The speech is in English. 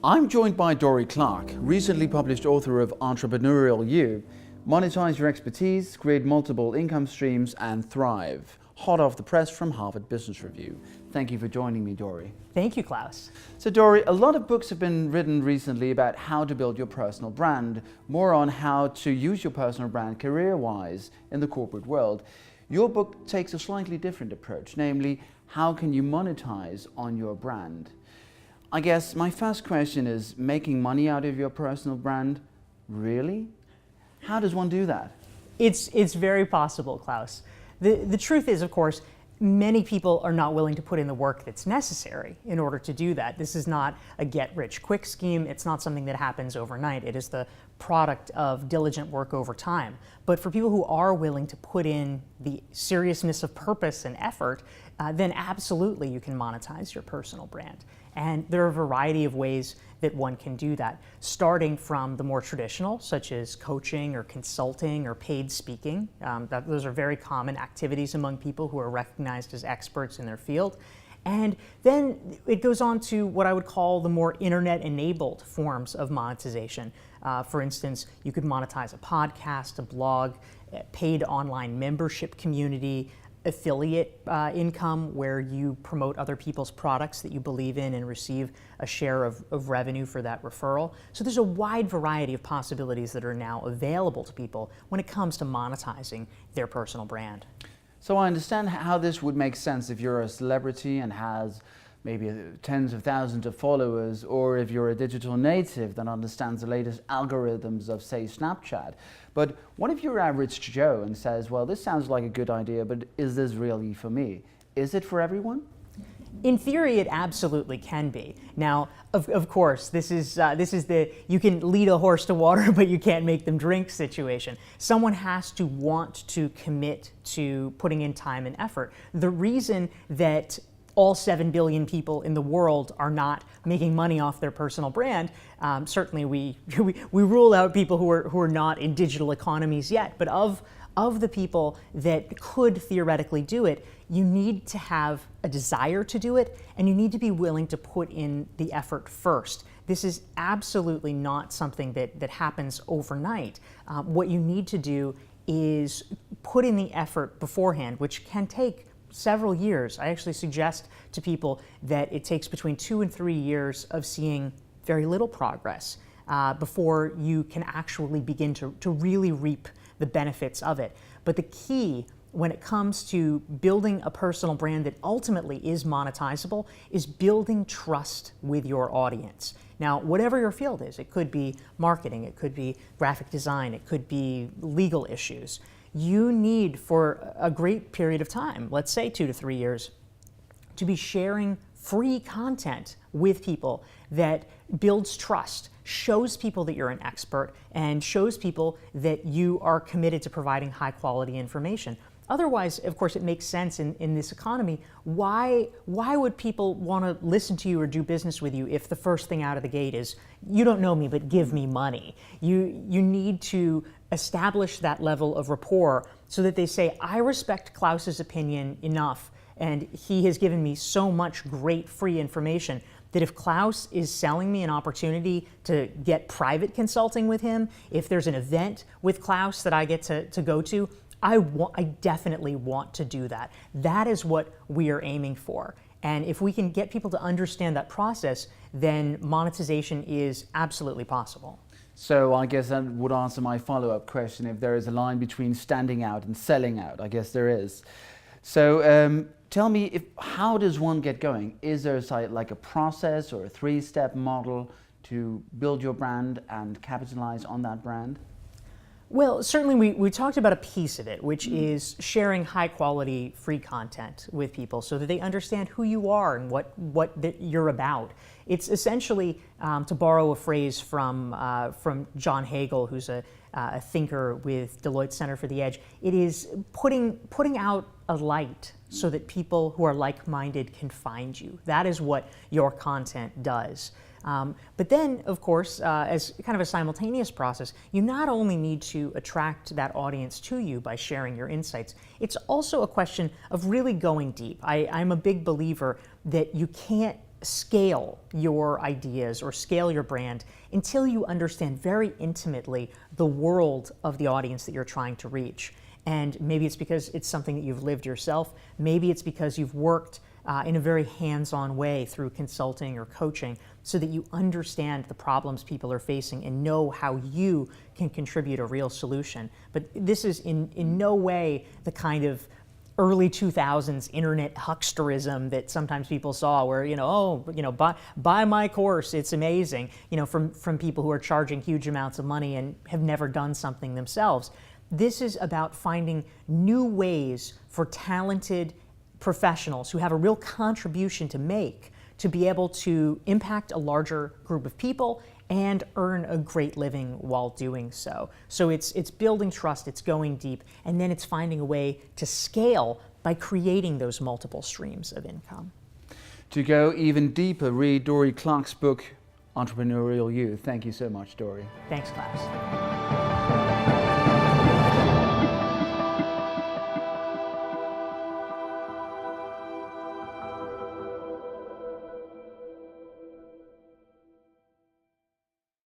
I'm joined by Dorie Clark, recently published author of Entrepreneurial You, Monetize Your Expertise, Create Multiple Income Streams, and Thrive. Hot off the press from Harvard Business Review. Thank you for joining me, Dorie. Thank you, Klaus. So Dorie, a lot of books have been written recently about how to build your personal brand, more on how to use your personal brand career-wise in the corporate world. Your book takes a slightly different approach, namely, how can you monetize on your brand? I guess my first question is, making money out of your personal brand, really? How does one do that? It's very possible, Klaus. The truth is, of course, many people are not willing to put in the work that's necessary in order to do that. This is not a get-rich-quick scheme. It's not something that happens overnight. It is the product of diligent work over time. But for people who are willing to put in the seriousness of purpose and effort, then absolutely you can monetize your personal brand. And there are a variety of ways that one can do that, starting from the more traditional, such as coaching or consulting or paid speaking. Those are very common activities among people who are recognized as experts in their field. And then it goes on to what I would call the more internet-enabled forms of monetization. For instance, you could monetize a podcast, a blog, a paid online membership community, affiliate income where you promote other people's products that you believe in and receive a share of revenue for that referral. So there's a wide variety of possibilities that are now available to people when it comes to monetizing their personal brand. So I understand how this would make sense if you're a celebrity and has maybe tens of thousands of followers, or if you're a digital native that understands the latest algorithms of, say, Snapchat. But what if you're average Joe and says, well, this sounds like a good idea, but is this really for me? Is it for everyone? In theory, it absolutely can be. Now, of course, this is the you can lead a horse to water, but you can't make them drink situation. Someone has to want to commit to putting in time and effort. The reason that all 7 billion people in the world are not making money off their personal brand. Certainly we rule out people who are not in digital economies yet, but of the people that could theoretically do it, you need to have a desire to do it, and you need to be willing to put in the effort first. This is absolutely not something that happens overnight. What you need to do is put in the effort beforehand, which can take several years. I actually suggest to people that it takes between 2 and 3 years of seeing very little progress before you can actually begin to really reap the benefits of it. But the key when it comes to building a personal brand that ultimately is monetizable is building trust with your audience. Now, whatever your field is, it could be marketing, it could be graphic design, it could be legal issues. You need, for a great period of time, let's say 2 to 3 years, to be sharing free content with people that builds trust, shows people that you're an expert, and shows people that you are committed to providing high quality information. Otherwise, of course, it makes sense in this economy. Why would people want to listen to you or do business with you if the first thing out of the gate is, you don't know me, but give me money? You need to establish that level of rapport so that they say, I respect Klaus's opinion enough, and he has given me so much great free information that if Klaus is selling me an opportunity to get private consulting with him, if there's an event with Klaus that I get to go to, I definitely want to do that. That is what we are aiming for. And if we can get people to understand that process, then monetization is absolutely possible. So I guess that would answer my follow-up question, if there is a line between standing out and selling out. I guess there is. So tell me, how does one get going? Is there like a process or a 3-step model to build your brand and capitalize on that brand? Well, certainly we talked about a piece of it, which is sharing high quality free content with people so that they understand who you are and what you're about. It's essentially, to borrow a phrase from John Hagel, who's a thinker with Deloitte Center for the Edge, it is putting out a light so that people who are like-minded can find you. That is what your content does. But then, of course, as kind of a simultaneous process, you not only need to attract that audience to you by sharing your insights, it's also a question of really going deep. I'm a big believer that you can't scale your ideas or scale your brand until you understand very intimately the world of the audience that you're trying to reach. And maybe it's because it's something that you've lived yourself. Maybe it's because you've worked in a very hands-on way through consulting or coaching so that you understand the problems people are facing and know how you can contribute a real solution. But this is in no way the kind of early 2000s internet hucksterism that sometimes people saw where, buy my course, it's amazing, from people who are charging huge amounts of money and have never done something themselves. This is about finding new ways for talented professionals who have a real contribution to make to be able to impact a larger group of people and earn a great living while doing so. So it's building trust, it's going deep, and then it's finding a way to scale by creating those multiple streams of income. To go even deeper, read Dorie Clark's book, Entrepreneurial You. Thank you so much, Dorie. Thanks, Claus.